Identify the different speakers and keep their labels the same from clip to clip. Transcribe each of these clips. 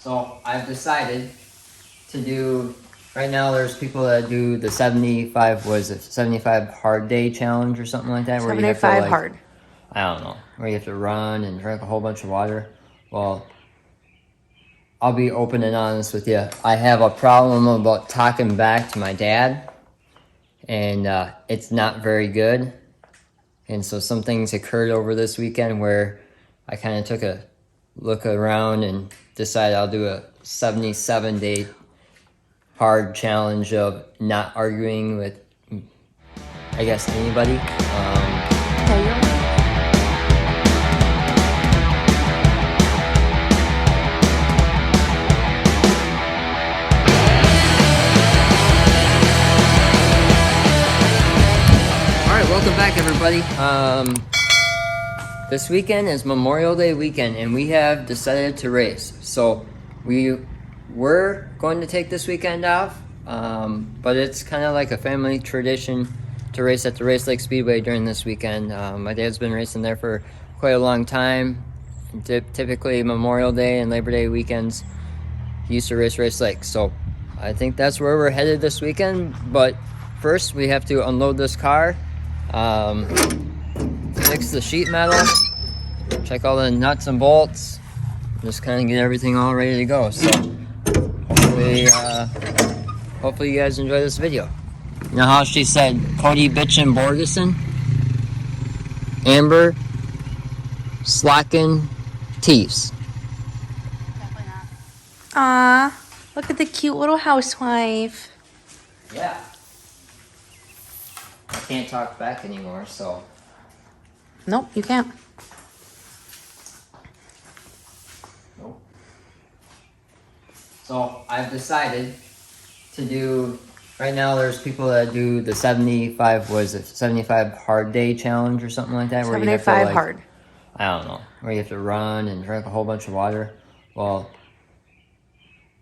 Speaker 1: So I've decided to do, right now there's people that do the 75, what is it, 75 hard day challenge or something like that? Where you have to
Speaker 2: 75 hard.
Speaker 1: I don't know, where you have to run and drink a whole bunch of water. Well, I'll be open and honest with you. I have a problem about talking back to my dad, and it's not very good. And so some things occurred over this weekend where I kind of took a look around and decided I'll do a 77-day hard challenge of not arguing with, I guess, anybody. Welcome back, everybody. This weekend is Memorial Day weekend, and we have decided to race. So we were going to take this weekend off, but it's kind of like a family tradition to race at the Race Lake Speedway during this weekend. My dad's been racing there for quite a long time. Typically Memorial Day and Labor Day weekends, he used to race Lake. So I think that's where we're headed this weekend. But first, we have to unload this car. Fix the sheet metal, check all the nuts and bolts, just kind of get everything all ready to go. So hopefully you guys enjoy this video. You know how she said Cody, bitchin', Borgeson, Amber, slacking, Tees.
Speaker 2: Definitely not. Aw, look at the cute little housewife.
Speaker 1: Yeah. I can't talk back anymore, so.
Speaker 2: Nope, you can't.
Speaker 1: Nope. So I've decided to do, right now there's people that do the 75, what is it, 75 hard day challenge or something like that? Where you have to
Speaker 2: 75 hard.
Speaker 1: I don't know, where you have to run and drink a whole bunch of water. Well,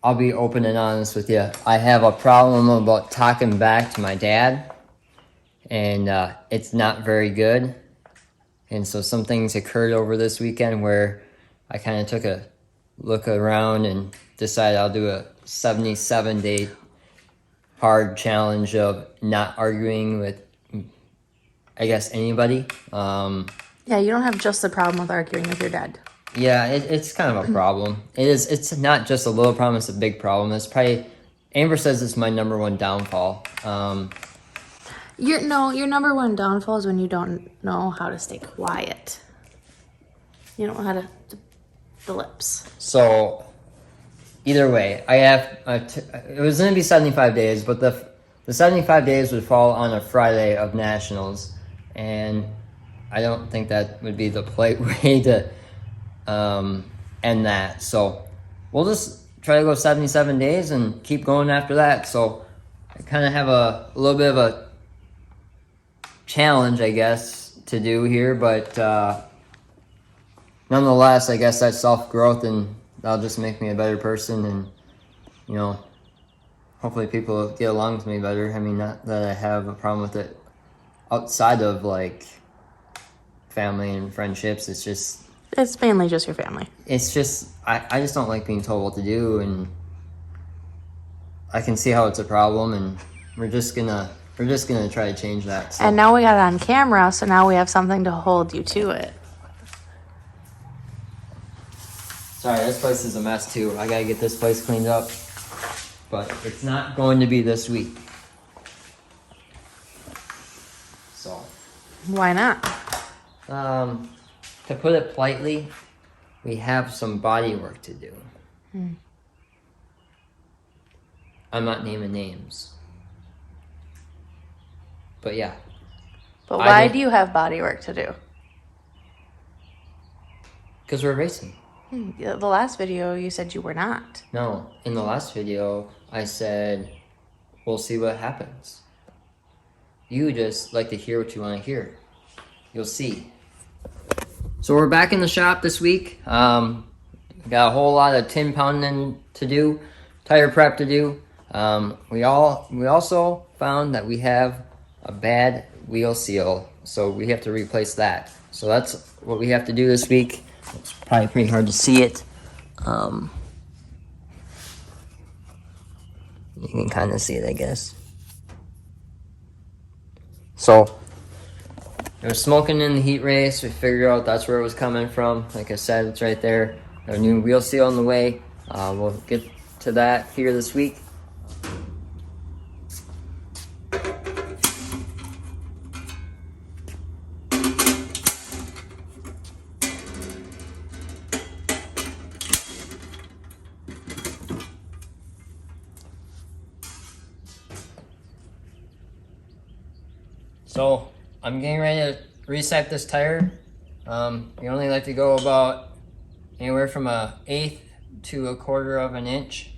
Speaker 1: I'll be open and honest with you. I have a problem about talking back to my dad, and it's not very good. And so some things occurred over this weekend where I kind of took a look around and decided I'll do a 77-day hard challenge of not arguing with, I guess, anybody.
Speaker 2: Yeah, you don't have just the problem with arguing with your dad.
Speaker 1: Yeah, it's kind of a problem. It's not just a little problem, it's a big problem. It's probably, Amber says it's my number one downfall.
Speaker 2: Your number one downfall is when you don't know how to stay quiet. You don't know how to the lips.
Speaker 1: So either way, I have it was going to be 75 days, but the 75 days would fall on a Friday of nationals, and I don't think that would be the way to end that. So we'll just try to go 77 days and keep going after that. So I kind of have a little bit of a challenge, I guess, to do here, but nonetheless, I guess that's self-growth, and that'll just make me a better person, and you know, hopefully people get along with me better. I mean, not that I have a problem with it outside of like family and friendships. It's
Speaker 2: mainly just your family.
Speaker 1: It's just I just don't like being told what to do, and I can see how it's a problem, and we're just gonna try to change that. So.
Speaker 2: And now we got it on camera, so now we have something to hold you to it.
Speaker 1: Sorry, this place is a mess too. I gotta get this place cleaned up, but it's not going to be this week. So.
Speaker 2: Why not?
Speaker 1: To put it politely, we have some body work to do. I'm not naming names. But yeah.
Speaker 2: But why do you have body work to do?
Speaker 1: Because we're racing.
Speaker 2: The last video you said you were not.
Speaker 1: No, in the last video I said we'll see what happens. You just like to hear what you want to hear. You'll see. So we're back in the shop this week. Got a whole lot of tin pounding to do, tire prep to do. We also found that we have a bad wheel seal, so we have to replace that. So that's what we have to do this week. It's probably pretty hard to see it. You can kind of see it, I guess. So, it was smoking in the heat race. We figured out that's where it was coming from. Like I said, it's right there. Our new wheel seal on the way. We'll get to that here this week. So I'm getting ready to reset this tire. You only like to go about anywhere from 1/8 to 1/4 of an inch.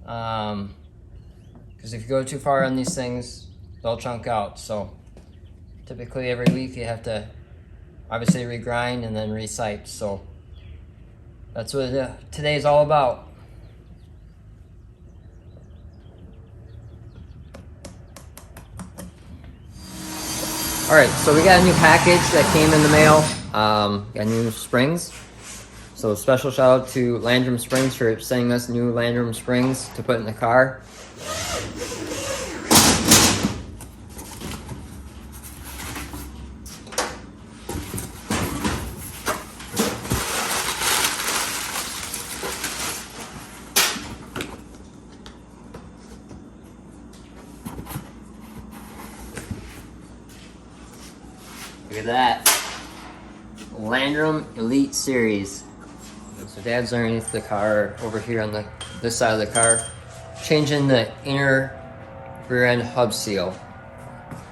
Speaker 1: Because if you go too far on these things, they'll chunk out. So typically every week you have to obviously regrind and then recite. So that's what today is all about. All right, so we got a new package that came in the mail. Got new springs. So special shout out to Landrum Springs for sending us new Landrum Springs to put in the car. Look at that. Landrum Elite Series. So Dad's underneath the car, over here on this side of the car, changing the inner rear end hub seal.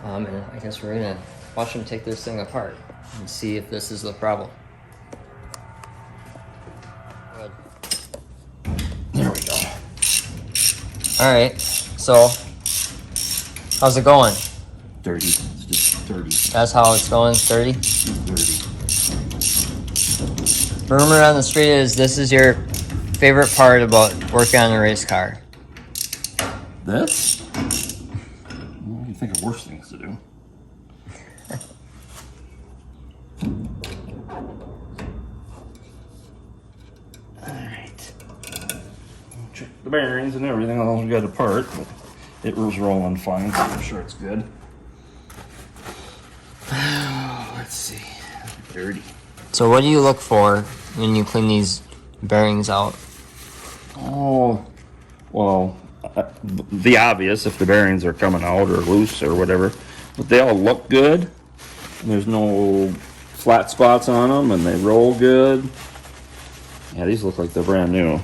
Speaker 1: And I guess we're gonna watch him take this thing apart and see if this is the problem. Good. There we go. All right, so how's it going?
Speaker 3: Dirty. It's just dirty.
Speaker 1: That's how it's going, 30?
Speaker 3: Dirty.
Speaker 1: Rumor on the street is this is your favorite part about working on a race car.
Speaker 3: This? Well, you think of worse things to do. Alright. Check the bearings and everything. All we got apart, but it was rolling fine, so I'm sure it's good. Let's see. Dirty.
Speaker 1: So what do you look for when you clean these bearings out?
Speaker 3: Oh, well, the obvious, if the bearings are coming out or loose or whatever, but they all look good. There's no flat spots on them and they roll good. Yeah, these look like they're brand new.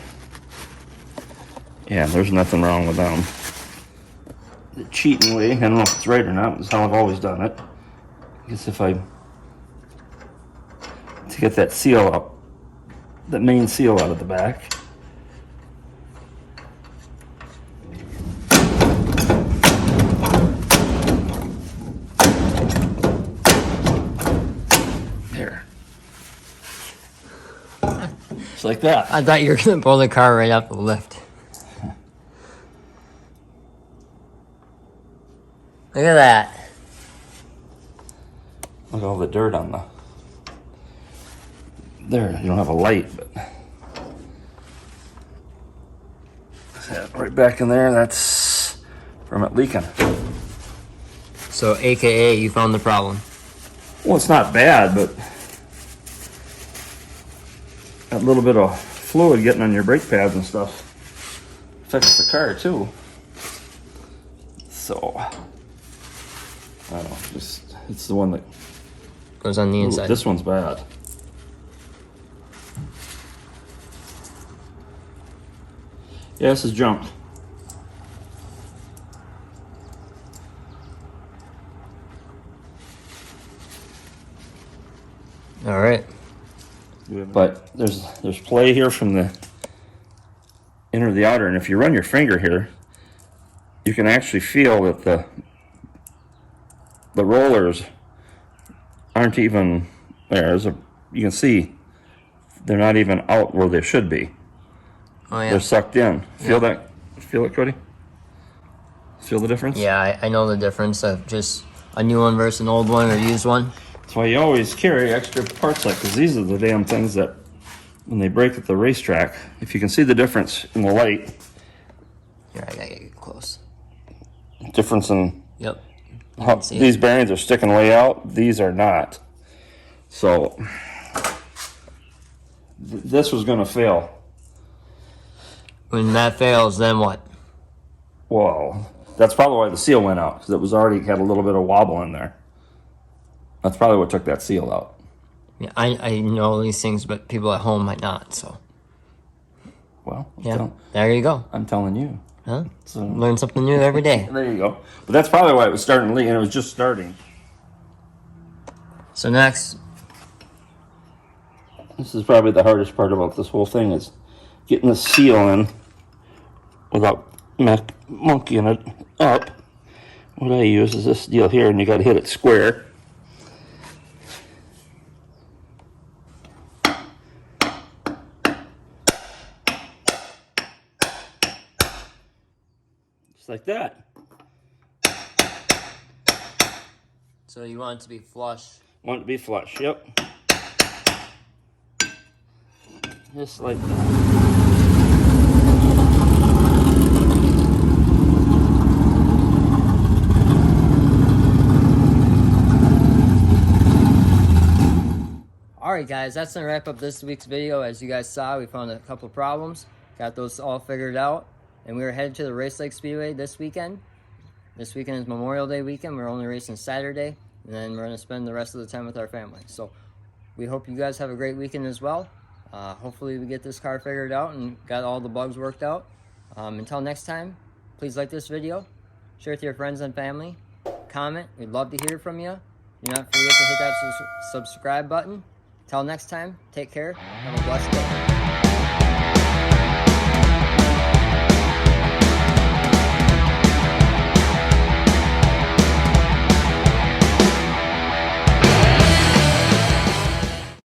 Speaker 3: Yeah, there's nothing wrong with them. The cheating way, I don't know if it's right or not, but it's how I've always done it. I guess if I, to get that seal up, that main seal out of the back. There. Just like that.
Speaker 1: I thought you were gonna pull the car right up the lift. Look at that.
Speaker 3: Look at all the dirt on the... There, you don't have a light, but... Yeah, right back in there, that's from it leaking.
Speaker 1: So AKA you found the problem.
Speaker 3: Well, it's not bad, but... that little bit of fluid getting on your brake pads and stuff affects the car, too. So... I don't know, just... it's the one that...
Speaker 1: Goes on the
Speaker 3: Ooh,
Speaker 1: inside.
Speaker 3: this one's bad. Yeah, this is junk.
Speaker 1: All right.
Speaker 3: But there's play here from the inner to the outer, and if you run your finger here, you can actually feel that the rollers aren't even there. You can see they're not even out where they should be.
Speaker 1: Oh yeah.
Speaker 3: They're sucked in. Feel that? Feel it, Cody? Feel the difference?
Speaker 1: Yeah, I know the difference of just a new one versus an old one or used one.
Speaker 3: That's why you always carry extra parts like, because these are the damn things that when they break at the racetrack, if you can see the difference in the light.
Speaker 1: Here, I gotta get
Speaker 3: difference in
Speaker 1: Yep.
Speaker 3: how
Speaker 1: see it.
Speaker 3: these bearings are sticking way out. These are not. So this was going to fail.
Speaker 1: When that fails, then what?
Speaker 3: Well, that's probably why the seal went out, because it was already had a little bit of wobble in there. That's probably what took that seal out.
Speaker 1: Yeah, I know these things, but people at home might not. So
Speaker 3: Well,
Speaker 1: yeah, there you go.
Speaker 3: I'm telling you.
Speaker 1: Huh?
Speaker 3: So
Speaker 1: Learn something new every day.
Speaker 3: there you go. But that's probably why it was starting to leak, and it was just starting.
Speaker 1: So next,
Speaker 3: This is probably the hardest part about this whole thing, is getting the seal in without monkeying it up. What I use is this deal here, and you got to hit it square. Just like that.
Speaker 1: so you want it to be flush.
Speaker 3: Want it to be flush, yep. Just like that.
Speaker 1: Alright guys, that's going to wrap up this week's video. As you guys saw, we found a couple problems, got those all figured out, and we were headed to the Race Lake Speedway this weekend. This weekend is Memorial Day weekend. We're only racing Saturday, and then we're going to spend the rest of the time with our family. So we hope you guys have a great weekend as well. Hopefully we get this car figured out and got all the bugs worked out. Until next time, please like this video, share with your friends and family, comment. We'd love to hear from you. Do not forget to hit that subscribe button. Till next time, take care. Have a blessed day.